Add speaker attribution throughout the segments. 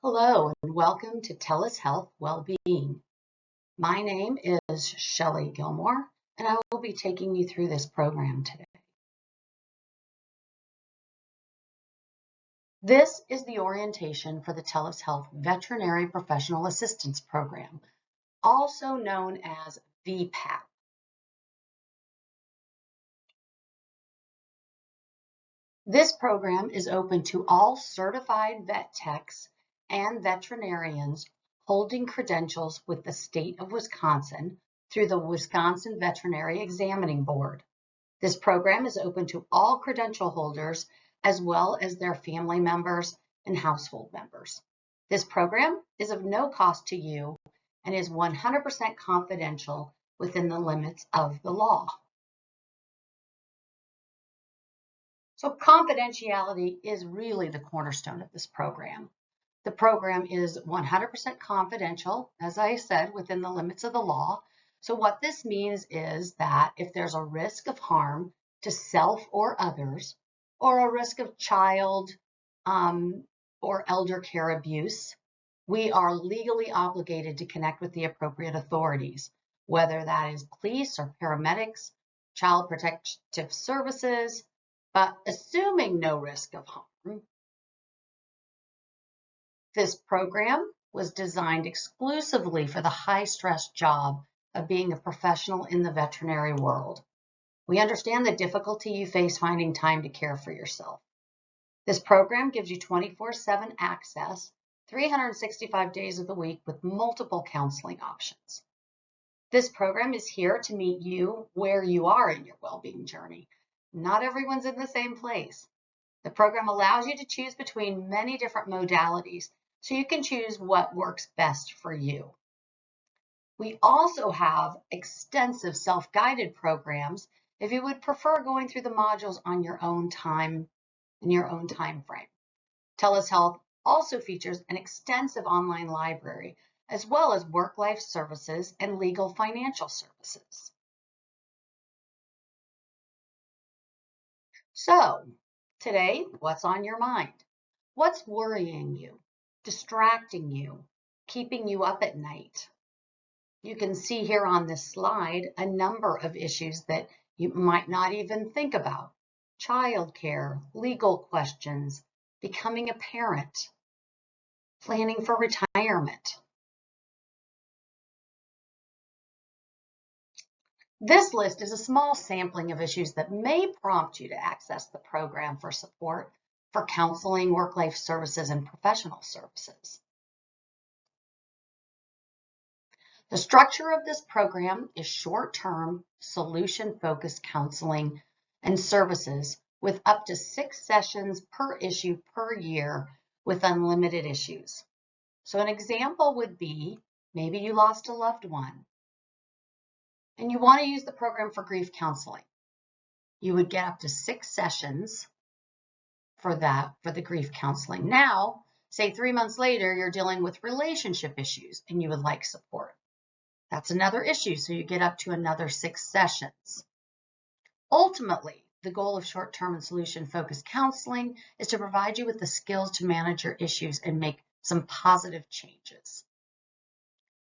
Speaker 1: Hello and welcome to TELUS Health Wellbeing. My name is Shelley Gilmore and I will be taking you through this program today. This is the orientation for the TELUS Health Veterinary Professional Assistance Program, also known as VPAP. This program is open to all certified vet techs and veterinarians holding credentials with the state of Wisconsin through the Wisconsin Veterinary Examining Board. This program is open to all credential holders as well as their family members and household members. This program is of no cost to you and is 100% confidential within the limits of the law. So confidentiality is really the cornerstone of this program. The program is 100% confidential, as I said, within the limits of the law. So what this means is that if there's a risk of harm to self or others, or a risk of child or elder care abuse, we are legally obligated to connect with the appropriate authorities, whether that is police or paramedics, child protective services, but assuming no risk of harm. This program was designed exclusively for the high-stress job of being a professional in the veterinary world. We understand the difficulty you face finding time to care for yourself. This program gives you 24/7 access, 365 days of the week with multiple counseling options. This program is here to meet you where you are in your well-being journey. Not everyone's in the same place. The program allows you to choose between many different modalities, so you can choose what works best for you. We also have extensive self-guided programs if you would prefer going through the modules on your own time, in your own time frame. TELUS Health also features an extensive online library, as well as work-life services and legal financial services. So, today, what's on your mind? What's worrying you, distracting you, keeping you up at night? You can see here on this slide a number of issues that you might not even think about. Childcare, legal questions, becoming a parent, planning for retirement. This list is a small sampling of issues that may prompt you to access the program for support for counseling, work-life services, and professional services. The structure of this program is short-term, solution-focused counseling and services with up to 6 sessions per issue per year with unlimited issues. So an example would be, maybe you lost a loved one and you want to use the program for grief counseling. You would get up to 6 sessions for the grief counseling. Now, say 3 months later, you're dealing with relationship issues and you would like support. That's another issue, so you get up to another 6 sessions. Ultimately, the goal of short-term and solution-focused counseling is to provide you with the skills to manage your issues and make some positive changes.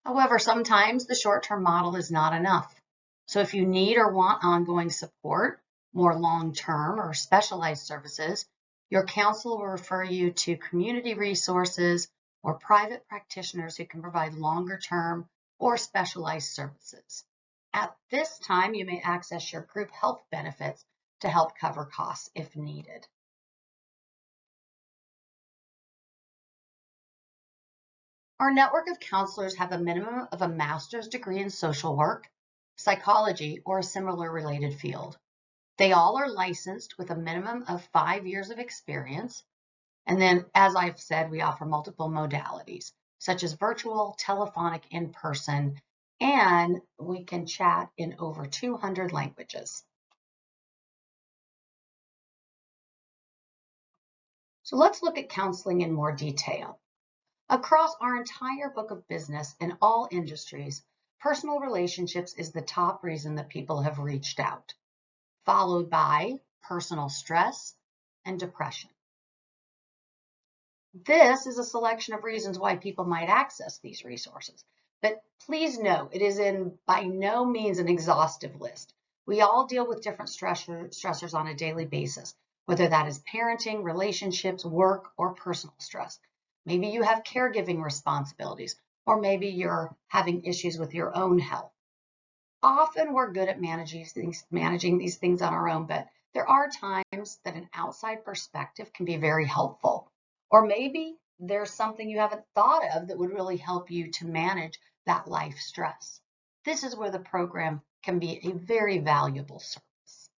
Speaker 1: However, sometimes the short-term model is not enough. So if you need or want ongoing support, more long-term or specialized services, your counselor will refer you to community resources or private practitioners who can provide longer-term or specialized services. At this time, you may access your group health benefits to help cover costs if needed. Our network of counselors have a minimum of a master's degree in social work, psychology, or a similar related field. They all are licensed with a minimum of 5 years of experience. And then, as I've said, we offer multiple modalities, such as virtual, telephonic, in-person, and we can chat in over 200 languages. So let's look at counseling in more detail. Across our entire book of business in all industries, personal relationships is the top reason that people have reached out, followed by personal stress and depression. This is a selection of reasons why people might access these resources. But please know, it is by no means an exhaustive list. We all deal with different stressors on a daily basis, whether that is parenting, relationships, work, or personal stress. Maybe you have caregiving responsibilities, or maybe you're having issues with your own health. Often we're good at managing these things on our own, but there are times that an outside perspective can be very helpful. Or maybe there's something you haven't thought of that would really help you to manage that life stress. This is where the program can be a very valuable service.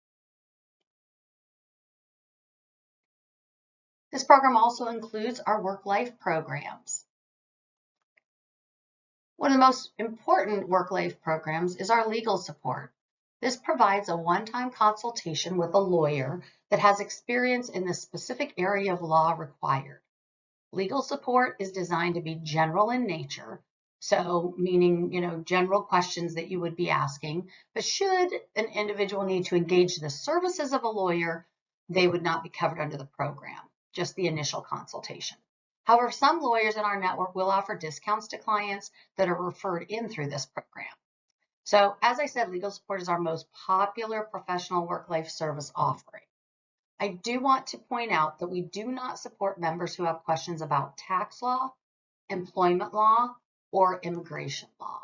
Speaker 1: This program also includes our work-life programs. One of the most important work-life programs is our legal support. This provides a one-time consultation with a lawyer that has experience in the specific area of law required. Legal support is designed to be general in nature, so meaning, general questions that you would be asking, but should an individual need to engage the services of a lawyer, they would not be covered under the program, just the initial consultation. However, some lawyers in our network will offer discounts to clients that are referred in through this program. So as I said, legal support is our most popular professional work-life service offering. I do want to point out that we do not support members who have questions about tax law, employment law, or immigration law.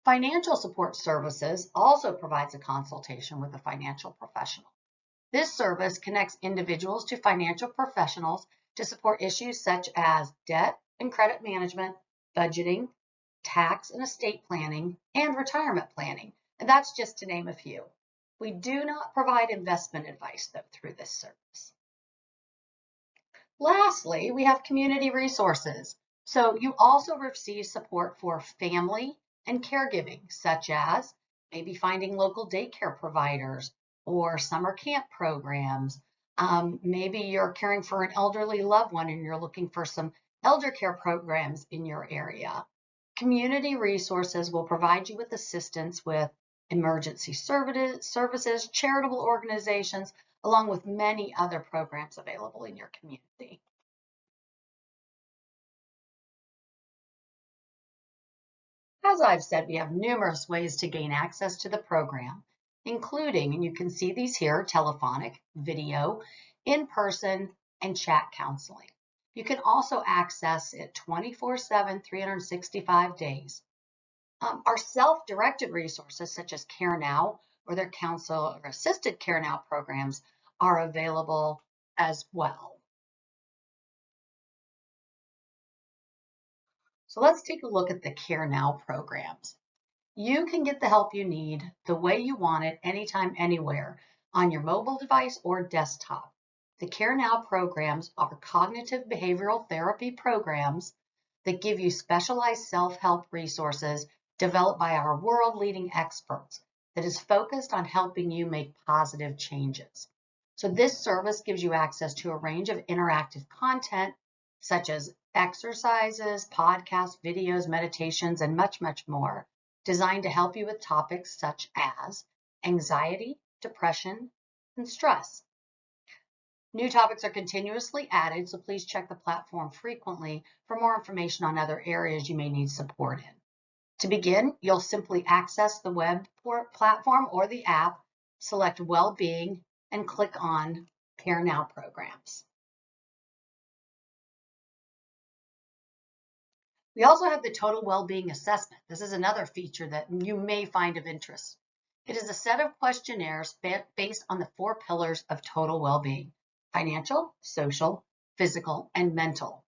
Speaker 1: Financial support services also provides a consultation with a financial professional. This service connects individuals to financial professionals to support issues such as debt and credit management, budgeting, tax and estate planning, and retirement planning. And that's just to name a few. We do not provide investment advice, though, through this service. Lastly, we have community resources. So you also receive support for family and caregiving, such as maybe finding local daycare providers or summer camp programs. Maybe you're caring for an elderly loved one and you're looking for some elder care programs in your area. Community resources will provide you with assistance with emergency services, charitable organizations, along with many other programs available in your community. As I've said, we have numerous ways to gain access to the program, including, and you can see these here, telephonic, video, in-person, and chat counseling. You can also access it 24/7, 365 days. Our self-directed resources, such as Care Now or their counsel or assisted Care Now programs, are available as well. So let's take a look at the Care Now programs. You can get the help you need the way you want it, anytime, anywhere, on your mobile device or desktop. The Care Now programs are cognitive behavioral therapy programs that give you specialized self-help resources developed by our world-leading experts that is focused on helping you make positive changes. So this service gives you access to a range of interactive content such as exercises, podcasts, videos, meditations, and much, much more, designed to help you with topics such as anxiety, depression, and stress. New topics are continuously added, so please check the platform frequently for more information on other areas you may need support in. To begin, you'll simply access the web platform or the app, select Well-Being, and click on Care Now programs. We also have the Total Well-Being Assessment. This is another feature that you may find of interest. It is a set of questionnaires based on the 4 pillars of total well-being: financial, social, physical, and mental.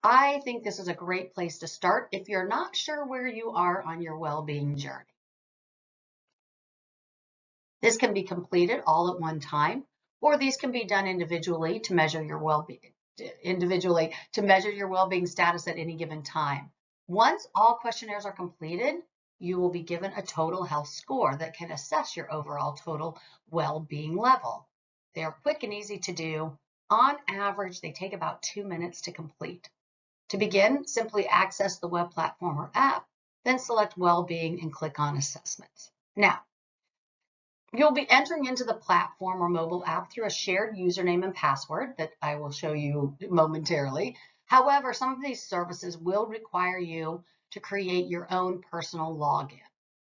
Speaker 1: I think this is a great place to start if you're not sure where you are on your well-being journey. This can be completed all at one time, or these can be done individually to measure your well-being status at any given time. Once all questionnaires are completed, you will be given a total health score that can assess your overall total well-being level. They are quick and easy to do. On average, they take about 2 minutes to complete. To begin, simply access the web platform or app, then select Well-Being and click on Assessments. Now, You'll be entering into the platform or mobile app through a shared username and password that I will show you momentarily. However, some of these services will require you to create your own personal login.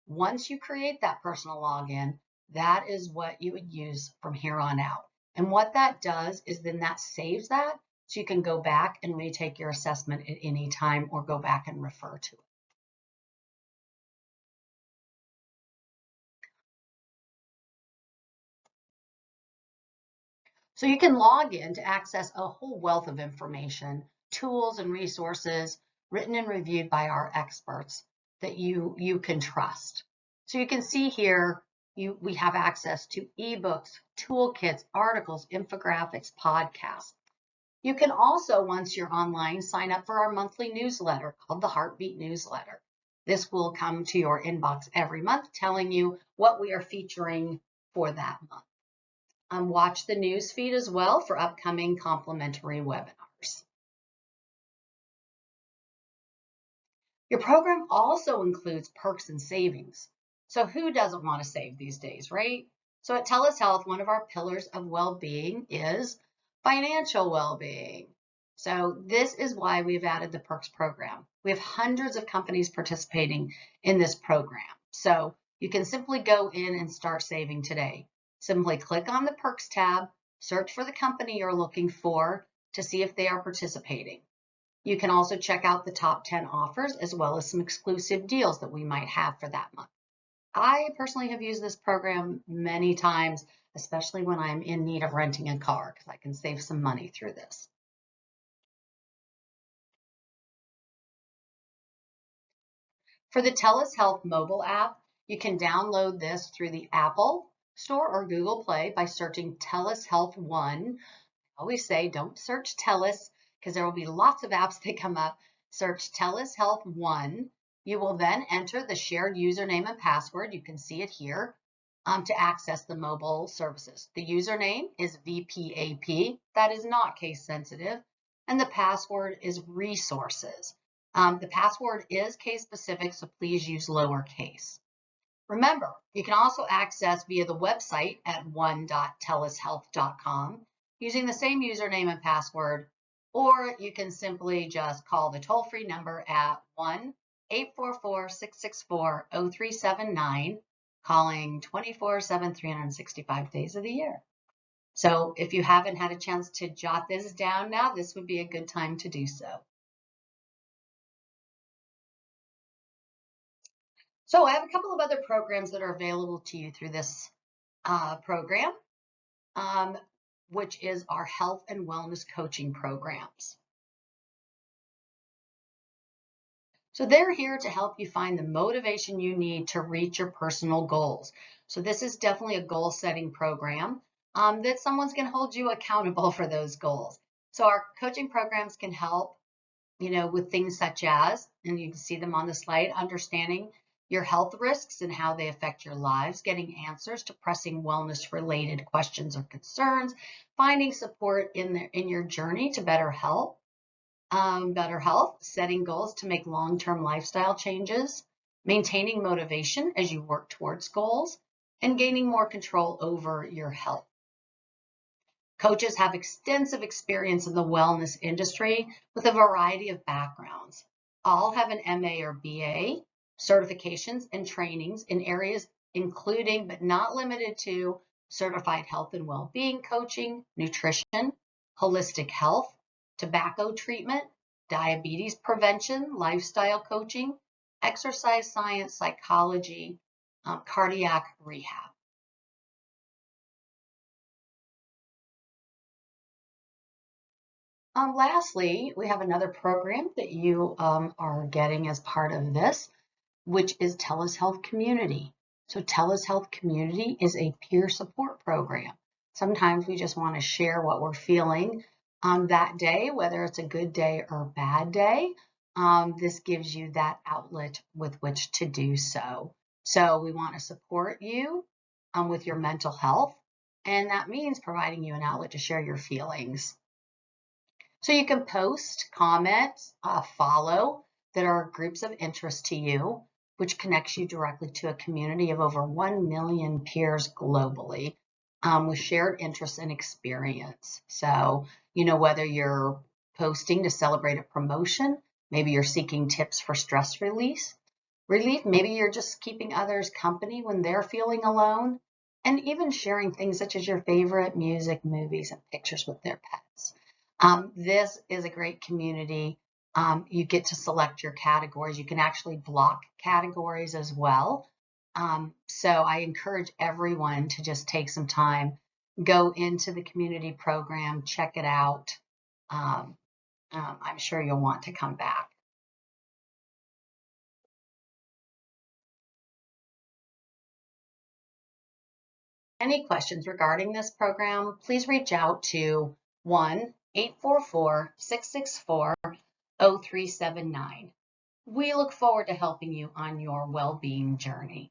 Speaker 1: Once you create that personal login, that is what you would use from here on out. And what that does is then that saves that so you can go back and retake your assessment at any time or go back and refer to it. So you can log in to access a whole wealth of information, tools and resources written and reviewed by our experts that you can trust. So you can see here, we have access to ebooks, toolkits, articles, infographics, podcasts. You can also, once you're online, sign up for our monthly newsletter called the Heartbeat Newsletter. This will come to your inbox every month telling you what we are featuring for that month. Watch the news feed as well for upcoming complimentary webinars. Your program also includes perks and savings. So who doesn't want to save these days, right? So at TELUS Health, one of our pillars of well-being is financial well-being. So this is why we've added the perks program. We have hundreds of companies participating in this program. So you can simply go in and start saving today. Simply click on the perks tab, search for the company you're looking for to see if they are participating. You can also check out the top 10 offers as well as some exclusive deals that we might have for that month. I personally have used this program many times, especially when I'm in need of renting a car, because I can save some money through this. For the TELUS Health mobile app, you can download this through the Apple Store or Google Play by searching TELUS Health One. I always say don't search TELUS because there will be lots of apps that come up. Search TELUS Health One. You will then enter the shared username and password. You can see it here to access the mobile services. The username is VPAP. That is not case sensitive. And the password is resources. The password is case specific, so please use lowercase. Remember, you can also access via the website at one.telushealth.com using the same username and password, or you can simply just call the toll-free number at 1-844-664-0379, calling 24/7, 365 days of the year. So if you haven't had a chance to jot this down now, this would be a good time to do so. So I have a couple of other programs that are available to you through this program, which is our health and wellness coaching programs. So they're here to help you find the motivation you need to reach your personal goals. So this is definitely a goal setting program that someone's going to hold you accountable for those goals. So our coaching programs can help with things such as, and you can see them on the slide, understanding your health risks and how they affect your lives, getting answers to pressing wellness related questions or concerns, finding support in your journey to better health, setting goals to make long-term lifestyle changes, maintaining motivation as you work towards goals, and gaining more control over your health. Coaches have extensive experience in the wellness industry with a variety of backgrounds. All have an MA or BA, certifications and trainings in areas including but not limited to certified health and well-being coaching, nutrition, holistic health, tobacco treatment, diabetes prevention, lifestyle coaching, exercise science, psychology, cardiac rehab. Lastly, we have another program that you are getting as part of this, which is TELUS Health Community. So TELUS Health Community is a peer support program. Sometimes we just want to share what we're feeling on that day, whether it's a good day or a bad day. This gives you that outlet with which to do so. So we want to support you with your mental health, and that means providing you an outlet to share your feelings. So you can post, comment, follow that are groups of interest to you. which connects you directly to a community of over 1 million peers globally with shared interests and experience. So, whether you're posting to celebrate a promotion, maybe you're seeking tips for stress relief, maybe you're just keeping others company when they're feeling alone, and even sharing things such as your favorite music, movies, and pictures with their pets. This is a great community. You get to select your categories. You can actually block categories as well. So I encourage everyone to just take some time, go into the community program, check it out. I'm sure you'll want to come back. Any questions regarding this program, please reach out to 1-844-664-0379. We look forward to helping you on your well-being journey.